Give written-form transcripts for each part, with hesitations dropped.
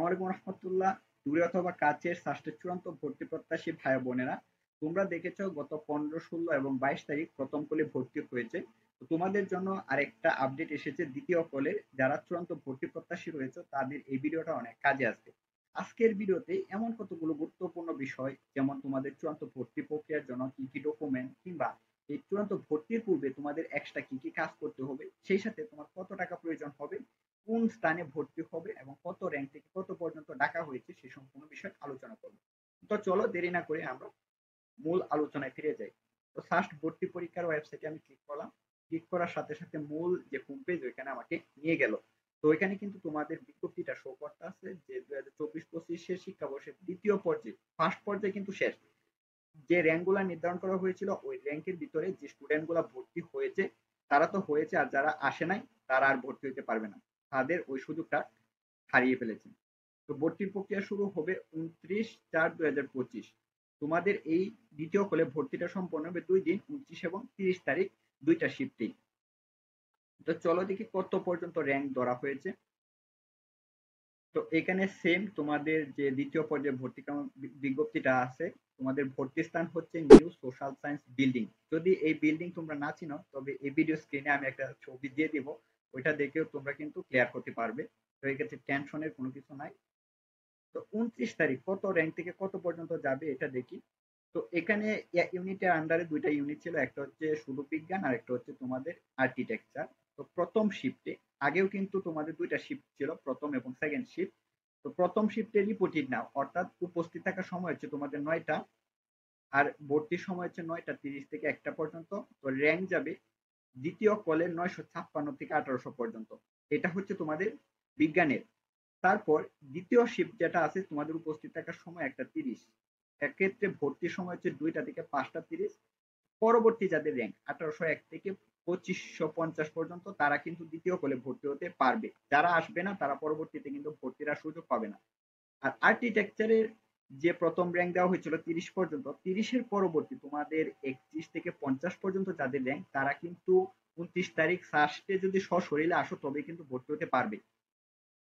আসসালামু আলাইকুম রহমতুল্লাহ। দূরে অথবা কাছের ষষ্ঠের চূড়ান্ত ভর্তি প্রত্যাশী ভাই বোনেরা, তোমরা দেখেছো গত 15, 16 এবং 22 তারিখ প্রথম কলে ভর্তি হয়েছে। তো তোমাদের জন্য আরেকটা আপডেট এসেছে দ্বিতীয় কলে। যারা চূড়ান্ত ভর্তি প্রত্যাশী রয়েছে তাদের এই ভিডিওটা অনেক কাজে আসবে। আজকের ভিডিওতে এমন কতগুলো গুরুত্বপূর্ণ বিষয়, যেমন তোমাদের চূড়ান্ত ভর্তি প্রক্রিয়ার জন্য কি কি ডকুমেন্ট, কিংবা এই চূড়ান্ত ভর্তির পূর্বে তোমাদের এক্সট্রা কি কি কাজ করতে হবে, সেই সাথে তোমার কত টাকা প্রয়োজন হবে, কোন স্থানে ভর্তি হবে এবং কত র্যাঙ্ক থেকে কত পর্যন্ত ডাকা হয়েছে সে সম্পূর্ণ বিষয় আলোচনা করব। তো চলো দেরি না করে আমরা মূল আলোচনায় ফিরে যাই। তো ফার্স্ট ভর্তি পরীক্ষার ওয়েবসাইটে আমি ক্লিক করলাম। ক্লিক করার সাথে সাথে মূল যে হোম পেজ ওইখানে আমাকে নিয়ে গেল। তো ওইখানে কিন্তু তোমাদের বিজ্ঞপ্তিটা শো করতে আছে যে 2024-25 শিক্ষাবর্ষের দ্বিতীয় পর্যায়ে, ফার্স্ট পর্যায়ে কিন্তু শেষ। যে র্যাঙ্কগুলো নির্ধারণ করা হয়েছিল ওই র্যাঙ্কের ভিতরে যে স্টুডেন্টগুলো ভর্তি হয়েছে তারা তো হয়েছে, আর যারা আসে নাই তারা আর ভর্তি হতে পারবে না, তাদের ওই সুযোগটা হারিয়ে ফেলেছেন। তো ভর্তির প্রক্রিয়া শুরু হবে 29/4/2025। তোমাদের এই দ্বিতীয় কলে ভর্তিটা সম্পন্ন হবে 2 দিন, 29 এবং 30 তারিখ, দুইটা শিফটেই। তো চলো দেখি কত পর্যন্ত র্যাঙ্ক ধরা হয়েছে। তো এখানে সেম তোমাদের যে দ্বিতীয় পর্যায়ে ভর্তি বিজ্ঞপ্তিটা আছে, তোমাদের ভর্তি স্থান হচ্ছে নিউ সোশ্যাল সায়েন্স বিল্ডিং। যদি এই বিল্ডিং তোমরা না চিনো তবে এই ভিডিও স্ক্রিনে আমি একটা ছবি দিয়ে দিব, ওইটা দেখেও তোমরা কিন্তু ক্লিয়ার করতে পারবে। তো এই ক্ষেত্রে টেনশনের কোনো কিছু নাই। তো 29 তারিখ কত র্যাঙ্ক থেকে কত পর্যন্ত যাবে এটা দেখি। তো এখানে ইউনিটের আন্ডারে দুইটা ইউনিট ছিল, একটা হচ্ছে শুধু বিজ্ঞান আর একটা হচ্ছে তোমাদের আর্কিটেকচার। তো প্রথম শিফটে, আগেও কিন্তু তোমাদের দুইটা শিফট ছিল, প্রথম এবং সেকেন্ড শিফট। তো প্রথম শিফটে রিপোর্টেড নাও, অর্থাৎ উপস্থিত থাকার সময় হচ্ছে তোমাদের 9টা, আর ভর্তির সময় হচ্ছে 9টা 30 থেকে 1টা পর্যন্ত। তো র্যাঙ্ক যাবে দ্বিতীয় কলের 956 থেকে 1800 পর্যন্ত। এটা হচ্ছে তোমাদের বিজ্ঞানের। তারপর দ্বিতীয় শিফট যেটা আছে, তোমাদের উপস্থিত থাকার সময় 1টা 30, এক্ষেত্রে ভর্তির সময় হচ্ছে 2টা থেকে 5টা 30। পরবর্তী যাদের র্যাঙ্ক 1801 থেকে 2550 পর্যন্ত তারা কিন্তু দ্বিতীয় কলে ভর্তি হতে পারবে, যারা আসবে না তারা পরবর্তীতে কিন্তু ভর্তির আর সুযোগ পাবে না। আর আর্কিটেকচারের যে প্রথম র্যাঙ্ক দেওয়া হয়েছিল 30 পর্যন্ত, 30-এর পরবর্তী তোমাদের 31 থেকে 50 পর্যন্ত যাদের র্যাঙ্ক, তারা কিন্তু 29 তারিখ ফার্স্টে যদি সশরীরে আসো তবে কিন্তু ভর্তি হতে পারবে।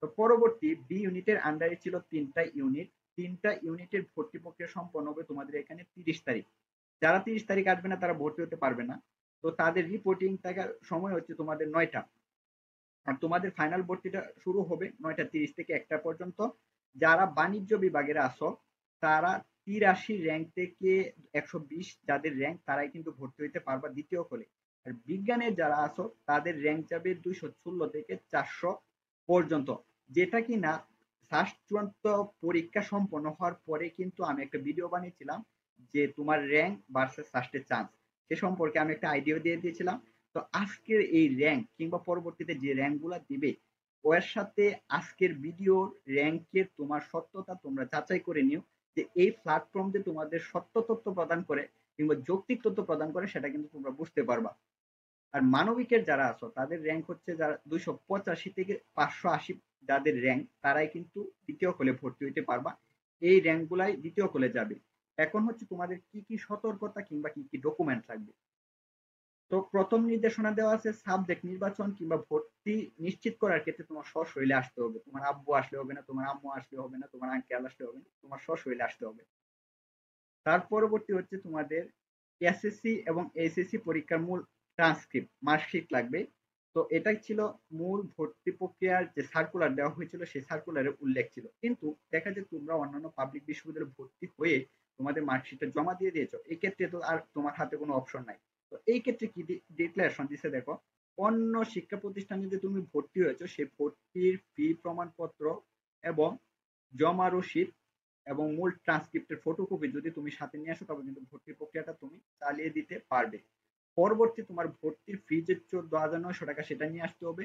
তো পরবর্তী বি ইউনিটের আন্ডারে ছিল 3টা ইউনিট। 3টা ইউনিটের ভর্তি প্রক্রিয়া সম্পন্ন হবে তোমাদের এখানে 30 তারিখ। যারা 30 তারিখ আসবে না তারা ভর্তি হতে পারবে না। তো তাদের রিপোর্টিং থাকার সময় হচ্ছে তোমাদের 9টা, আর তোমাদের ফাইনাল ভর্তিটা শুরু হবে 9টা 30 থেকে 1টা পর্যন্ত। যারা বাণিজ্য বিভাগের আসো তারা 83 র্যাঙ্ক থেকে 120 যাদের র্যাঙ্ক, তারাই কিন্তু ভর্তি হইতে পারবা দ্বিতীয় কলে। আর বিজ্ঞানের যারা আসো তাদের র্যাঙ্ক যাবে 216 থেকে 400 পর্যন্ত, যেটা কিনা ফার্স্ট চূড়ান্ত পরীক্ষা সম্পন্ন হওয়ার পরে কিন্তু আমি একটা ভিডিও বানিয়েছিলাম যে তোমার র্যাঙ্ক ভার্সেস ফার্স্টের চান্স, সে সম্পর্কে আমি একটা আইডিয়া দিয়ে দিয়েছিলাম। তো আজকের এই র্যাঙ্ক কিংবা পরবর্তীতে যে র্যাঙ্ক গুলা দিবে, ওর সাথে আজকের ভিডিওর র্যাঙ্কের তোমার সত্যতা তোমরা যাচাই করে নিও, যে এই প্ল্যাটফর্ম যে তোমাদের সত্য তথ্য প্রদান করে কিংবা যৌক্তিক তথ্য প্রদান করে সেটা কিন্তু তোমরা বুঝতে পারবা। আর মানবিকের যারা আছো তাদের র্যাঙ্ক হচ্ছে যারা 285 থেকে 580 যাদের র্যাঙ্ক, তারাই কিন্তু দ্বিতীয় কলে ভর্তি হইতে পারবা। এই র্যাঙ্ক গুলাই দ্বিতীয় কলে যাবে। এখন হচ্ছে তোমাদের কি কি সতর্কতা কিংবা কি কি ডকুমেন্ট লাগবে। তো প্রথম নির্দেশনা দেওয়া আছে, সাবজেক্ট নির্বাচন কিংবা ভর্তি নিশ্চিত করার ক্ষেত্রে তোমার সশরীরে আসতে হবে। তোমার আব্বু আসলে হবে না, তোমার আম্মু আসলে হবে না, তোমার আঙ্কেল আসলে হবে না, তোমার সশরীরে আসতে হবে। তার পরবর্তী হচ্ছে তোমাদের এসএসসি এবং এইচএসসি পরীক্ষার মূল ট্রান্সক্রিপ্ট, মার্কশিট লাগবে। তো এটাই ছিল মূল ভর্তি প্রক্রিয়ার যে সার্কুলার দেওয়া হয়েছিল, সেই সার্কুলারে উল্লেখ ছিল। কিন্তু দেখা যায় তোমরা অন্যান্য পাবলিক বিশ্ববিদ্যালয়ে ভর্তি হয়ে তোমাদের মার্কশিটটা জমা দিয়ে দিয়েছো, এই ক্ষেত্রে তো আর তোমার হাতে কোনো অপশন নাই। তো এই ক্ষেত্রে কি ডিক্লারেশন দিছে দেখো, অন্য শিক্ষা প্রতিষ্ঠানে যে তুমি ভর্তি হয়েছো সেই ভর্তির ফি প্রমাণপত্র এবং জমা রসিদ এবং মূল ট্রান্সক্রিপ্টের ফটোকপি যদি তুমি সাথে নিয়ে আসো তবে কিন্তু ভর্তি প্রক্রিয়াটা তুমি চালিয়ে দিতে পারবে। পরবর্তী তোমার ভর্তির ফি যে 14,900 টাকা সেটা নিয়ে আসতে হবে।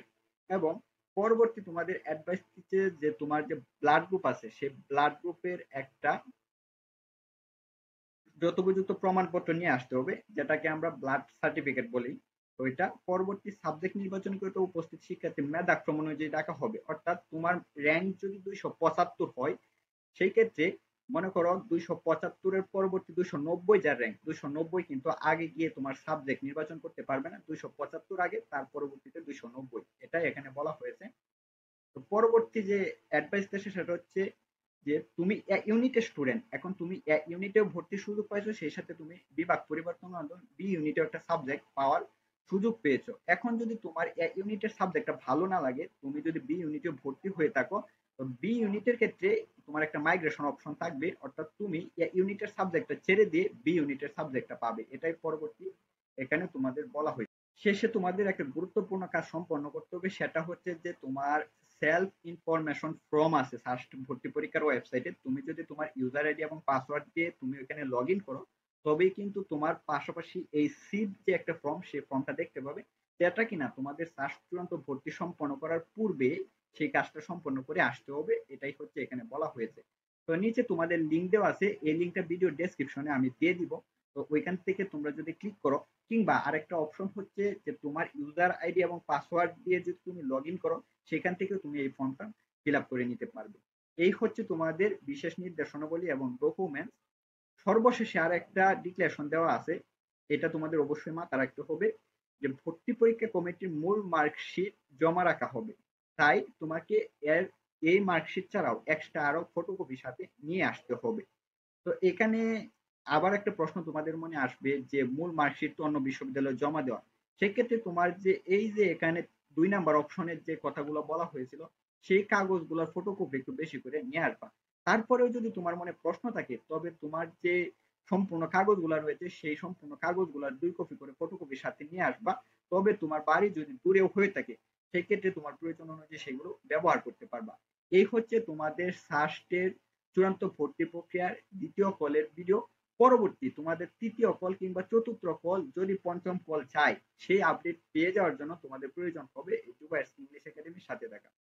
এবং পরবর্তী তোমাদের অ্যাডভাইস দিচ্ছে যে তোমার যে ব্লাড গ্রুপ আছে সেই ব্লাড গ্রুপের একটা যথোপযুক্ত প্রমাণপত্র নিয়ে আসতে হবে, যেটাকে আমরা ব্লাড সার্টিফিকেট বলি। তো এটা পরবর্তী সাবজেক্ট নির্বাচন করতে উপস্থিত শিক্ষার্থীর মেধাক্রম অনুযায়ী ডাকা হবে। অর্থাৎ তোমার র্যাঙ্ক যদি 275 হয়, সেই ক্ষেত্রে মনে করো 275-এর পরবর্তী 290 যার র্যাঙ্ক, 290 কিন্তু আগে গিয়ে তোমার সাবজেক্ট নির্বাচন করতে পারবে না, 275 আগে তার পরবর্তীতে 290, এটাই এখানে বলা হয়েছে। তো পরবর্তী যে অ্যাডভাইস আছে সেটা হচ্ছে যে তুমি ইউনিটের স্টুডেন্ট, এখন তুমি ইউনিটেও ভর্তির সুযোগ পাইছো, সেই সাথে তুমি বিভাগ পরিবর্তন বি ইউনিটেও একটা সাবজেক্ট পাওয়ার সুযোগ পেয়েছো। এখন যদি তোমার ইউনিটের সাবজেক্টটা ভালো না লাগে, তুমি যদি বি ইউনিটে ভর্তি হয়ে থাকো, তো বি ইউনিটের ক্ষেত্রে তোমার একটা মাইগ্রেশন অপশন থাকবে, অর্থাৎ তুমি ইউনিটের সাবজেক্টটা ছেড়ে দিয়ে বি ইউনিটের সাবজেক্টটা পাবে। এটাই পরবর্তী এখানে তোমাদের বলা হয়েছে। শেষে তোমাদের একটা গুরুত্বপূর্ণ কাজ সম্পন্ন করতে হবে, সেটা হচ্ছে যে তোমার সেলফ ইনফরমেশন ফর্ম আছে ফার্স্ট ভর্তি পরীক্ষার ওয়েবসাইটে। তুমি যদি তোমার ইউজার আইডি এবং পাসওয়ার্ড দিয়ে তুমি ওখানে লগ ইন করো, তবেই কিন্তু তোমার পাশাপাশি এই সিট যে একটা ফর্ম, সেই ফর্মটা দেখতে পাবে, যেটা কিনা তোমাদের ফার্স্ট চূড়ান্ত ভর্তি সম্পন্ন করার পূর্বে সেই কাজটা সম্পন্ন করে আসতে হবে। এটাই হচ্ছে এখানে বলা হয়েছে। তো নিচে তোমাদের লিঙ্ক দেওয়া আছে, এই লিঙ্কটা ভিডিও ডেসক্রিপশনে আমি দিয়ে দিব। তো ওইখান থেকে তোমরা যদি ক্লিক করো, কিংবা আরেকটা অপশন হচ্ছে যে তোমার ইউজার আইডি এবং পাসওয়ার্ড দিয়ে যদি তুমি লগ ইন করো, সেখান থেকে তুমি এই ফর্মটা ফিল আপ করে নিতে পারবে। এই হচ্ছে তোমাদের বিশেষ নির্দেশনাবলী এবং ডকুমেন্টস। সর্বশেষে আর একটা ডিক্লারেশন দেওয়া আছে, এটা তোমাদের অবশ্যই মাথায় রাখতে হবে, যে ভর্তি পরীক্ষা কমিটির মূল মার্কশিট জমা রাখা হবে, তাই তোমাকে এর এই মার্কশিট ছাড়াও এক্সট্রা আরো ফটোকপি সাথে নিয়ে আসতে হবে। তো এখানে আবার একটা প্রশ্ন তোমাদের মনে আসবে যে মূল মার্কশিট তো অন্য বিশ্ববিদ্যালয়ে জমা দেওয়া, সেক্ষেত্রে তোমার যে এই যে এখানে 2 নাম্বার অপশনের যে কথাগুলো বলা হয়েছিল, সেই কাগজগুলোর ফটোকপি একটু বেশি করে নিয়ে আসবা। তারপরেও যদি তোমার মনে প্রশ্ন থাকে, তবে তোমার যে সম্পূর্ণ কাগজগুলো রয়েছে, সেই সম্পূর্ণ কাগজগুলোর 2 কপি করে ফটোকপির সাথে নিয়ে আসবা। তবে তোমার বাড়ি যদি দূরেও হয়ে থাকে, সেক্ষেত্রে তোমার প্রয়োজন অনুযায়ী সেগুলো ব্যবহার করতে পারবা। এই হচ্ছে তোমাদের সাস্টের চূড়ান্ত ভর্তি প্রক্রিয়ার দ্বিতীয় কলের ভিডিও। পরবর্তী তোমাদের তৃতীয় কল কিংবা চতুর্থ কল, যদি পঞ্চম কল চাই, সেই আপডেট পেয়ে যাওয়ার জন্য তোমাদের প্রয়োজন হবে জুবাইর ইংলিশ একাডেমির সাথে থাকা।